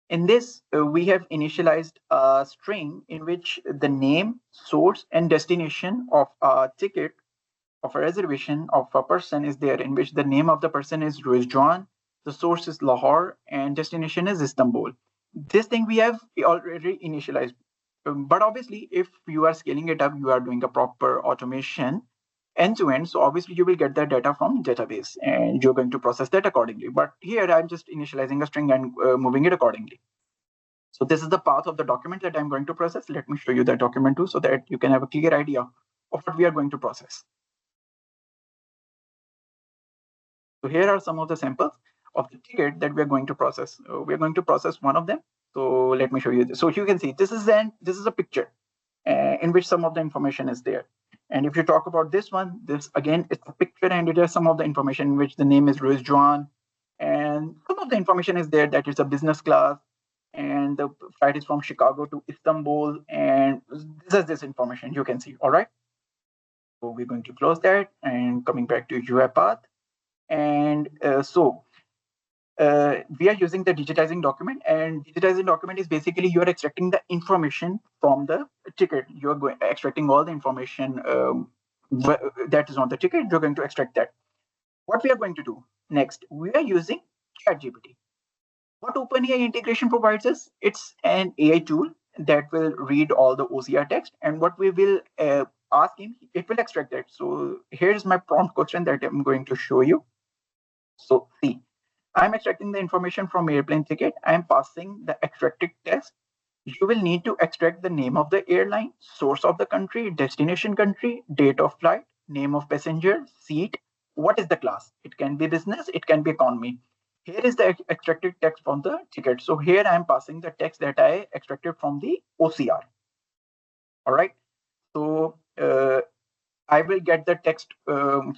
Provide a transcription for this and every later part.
In this, we have initialized a string in which the name, source, and destination of a ticket, of a reservation of a person is there, in which the name of the person is Rizwan, the source is Lahore, and destination is Istanbul. This thing we have already initialized. But obviously, if you are scaling it up, you are doing a proper automation end to end. So obviously, you will get that data from database, and you're going to process that accordingly. But here, I'm just initializing a string and moving it accordingly. So this is the path of the document that I'm going to process. Let me show you that document too, so that you can have a clear idea of what we are going to process. So here are some of the samples of the ticket that we are going to process. We are going to process one of them. So let me show you this. So you can see this is a picture in which some of the information is there. And if you talk about this one, this again it's a picture, and it has some of the information in which the name is Rizwan, and some of the information is there that it's a business class, and the flight is from Chicago to Istanbul, and this is this information you can see. All right. So we're going to close that and coming back to UiPath. And we are using the digitizing document, and digitizing document is basically you are extracting the information from the ticket. You are extracting all the information that is on the ticket. You're going to extract that. What we are going to do next, we are using ChatGPT. What OpenAI integration provides us, it's an AI tool that will read all the OCR text, and what we will ask him, it will extract that. So here's my prompt question that I'm going to show you. So see, I'm extracting the information from airplane ticket. I'm passing the extracted text. You will need to extract the name of the airline, source of the country, destination country, date of flight, name of passenger, seat, what is the class. It can be business, it can be economy. Here is the extracted text from the ticket. So here I am passing the text that I extracted from the OCR. All right. So I will get the text from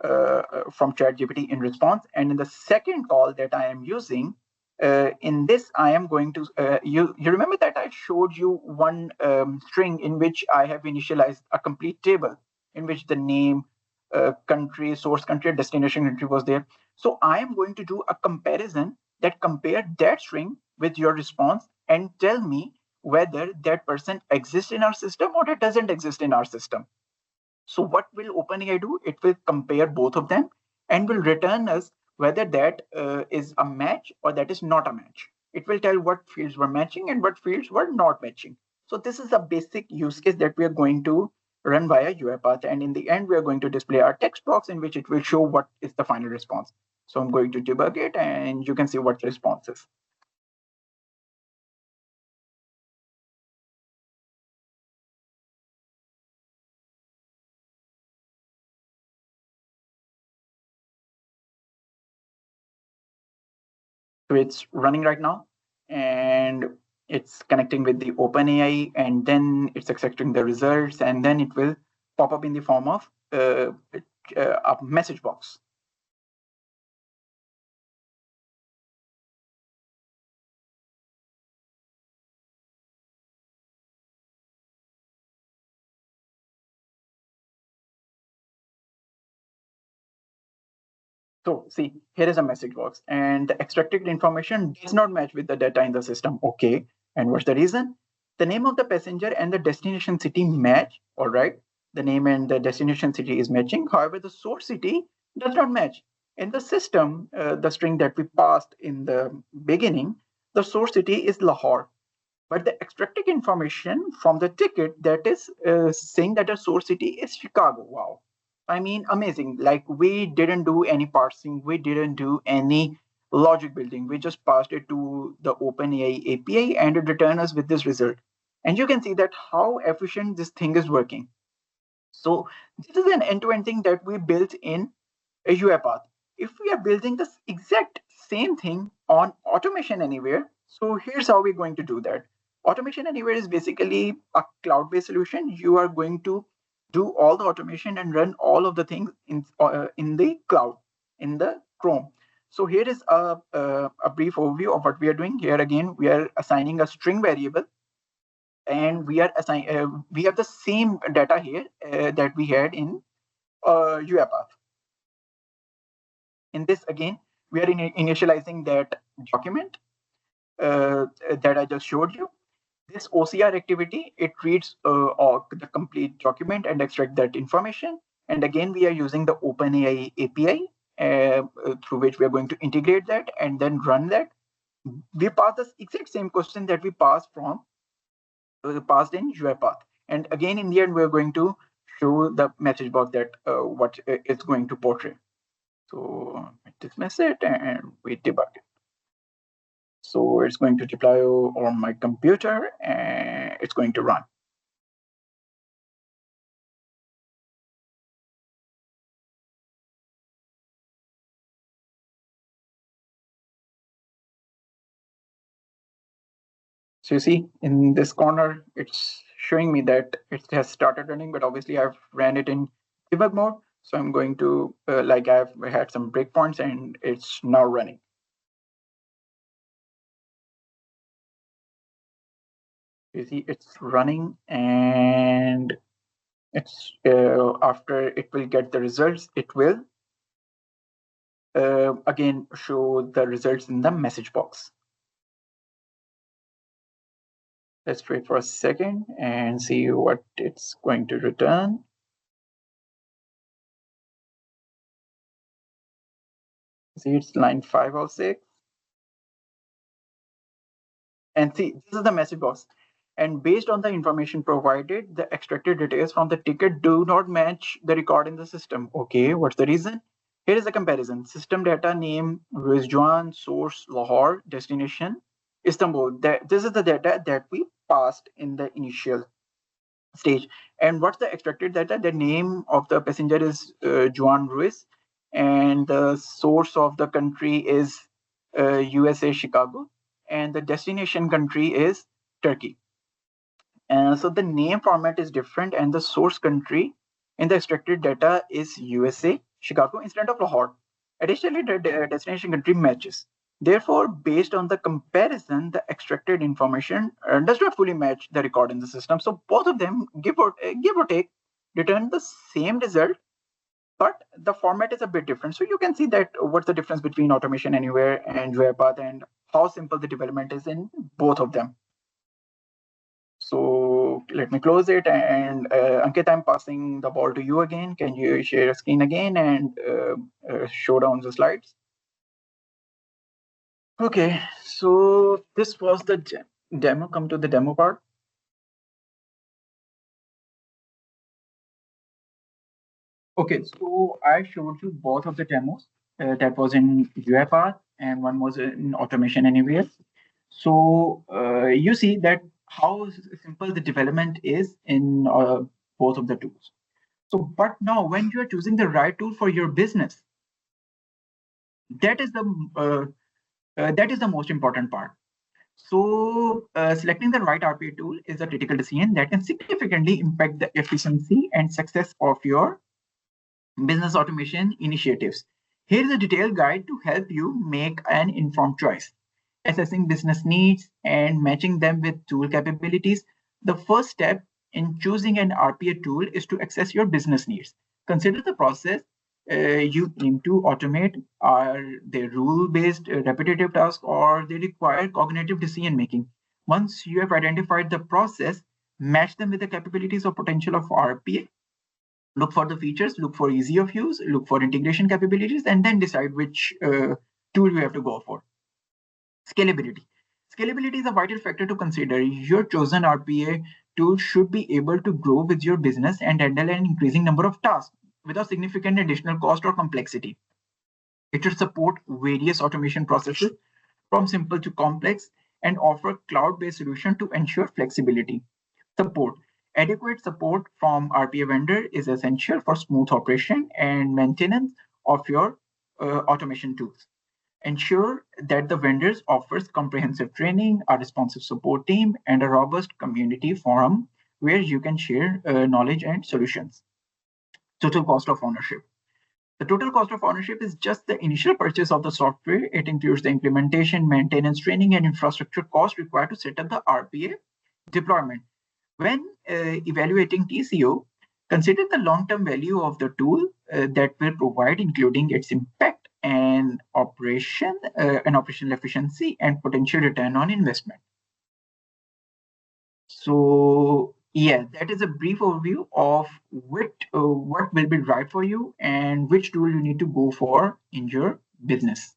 ChatGPT in response. And in the second call that I am using, in this, I am going to, you remember that I showed you one string in which I have initialized a complete table in which the name, country, source country, destination country was there. So I am going to do a comparison that compare that string with your response and tell me whether that person exists in our system or it doesn't exist in our system. So what will OpenAI do? It will compare both of them and will return us whether that is a match or that is not a match. It will tell what fields were matching and what fields were not matching. So this is a basic use case that we are going to run via UiPath. And in the end, we are going to display our text box in which it will show what is the final response. So I'm going to debug it and you can see what the response is. So it's running right now, and it's connecting with the OpenAI, and then it's extracting the results, and then it will pop up in the form of a message box. So see, here is a message box, and the extracted information does not match with the data in the system. Okay, and what's the reason? The name of the passenger and the destination city match. All right, the name and the destination city is matching. However, the source city does not match. In the system, the string that we passed in the beginning, the source city is Lahore. But the extracted information from the ticket that is saying that the source city is Chicago. Wow. I mean, amazing. Like we didn't do any parsing, we didn't do any logic building. We just passed it to the OpenAI API and it returned us with this result. And you can see that how efficient this thing is working. So this is an end-to-end thing that we built in a UiPath. If we are building this exact same thing on Automation Anywhere, so here's how we're going to do that. Automation Anywhere is basically a cloud-based solution. You are going to do all the automation and run all of the things in the cloud, in the Chrome. So here is a brief overview of what we are doing. Here again, we are assigning a string variable, and we have the same data here that we had in UiPath. In this again, we are initializing that document. that I just showed you. This OCR activity, it reads the complete document and extract that information. And again, we are using the OpenAI API through which we are going to integrate that and then run that. We pass the exact same question that we passed in UiPath. And again, in the end, we're going to show the message box that what it's going to portray. So dismiss it and we debug it. So it's going to deploy on my computer and it's going to run. So you see in this corner, it's showing me that it has started running, but obviously I've ran it in debug mode. So I'm going to, like I've had some breakpoints and it's now running. You see it's running and it's after it will get the results, it will again show the results in the message box. Let's wait for a second and see what it's going to return. See, it's line 5 or 6. And see, this is the message box. And based on the information provided, the extracted details from the ticket do not match the record in the system. Okay, what's the reason? Here is a comparison. System data name, Rizwan, source, Lahore, destination, Istanbul. This is the data that we passed in the initial stage. And what's the extracted data? The name of the passenger is Juan Ruiz, and the source of the country is USA, Chicago, and the destination country is Turkey. So the name format is different, and the source country in the extracted data is USA, Chicago, instead of Lahore. Additionally, the destination country matches. Therefore, based on the comparison, the extracted information does not fully match the record in the system. So both of them, give or take, return the same result, but the format is a bit different. So you can see that what's the difference between Automation Anywhere and UiPath and how simple the development is in both of them. So let me close it. And Ankit, I'm passing the ball to you again. Can you share a screen again and show down the slides? Okay, so this was the demo. Come to the demo part. Okay, so I showed you both of the demos. That was in UiPath and one was in Automation Anywhere. So you see that how simple the development is in both of the tools. So, but now when you are choosing the right tool for your business, that is the most important part. So selecting the right RPA tool is a critical decision that can significantly impact the efficiency and success of your business automation initiatives. Here is a detailed guide to help you make an informed choice. Assessing business needs and matching them with tool capabilities. The first step in choosing an RPA tool is to assess your business needs. Consider the process you aim to automate. Are they rule-based, repetitive tasks, or they require cognitive decision making? Once you have identified the process, match them with the capabilities or potential of RPA. Look for the features, look for easy of use, look for integration capabilities, and then decide which tool you have to go for. Scalability. Scalability is a vital factor to consider. Your chosen RPA tool should be able to grow with your business and handle an increasing number of tasks without significant additional cost or complexity. It should support various automation processes from simple to complex and offer cloud-based solution to ensure flexibility. Support. Adequate support from RPA vendor is essential for smooth operation and maintenance of your automation tools. Ensure that the vendors offers comprehensive training, a responsive support team, and a robust community forum where you can share knowledge and solutions. Total cost of ownership. The total cost of ownership is just the initial purchase of the software. It includes the implementation, maintenance, training, and infrastructure costs required to set up the RPA deployment. When evaluating TCO, consider the long-term value of the tool that will provide, including its impact and operational efficiency and potential return on investment. So yeah, that is a brief overview of what will be right for you and which tool you need to go for in your business.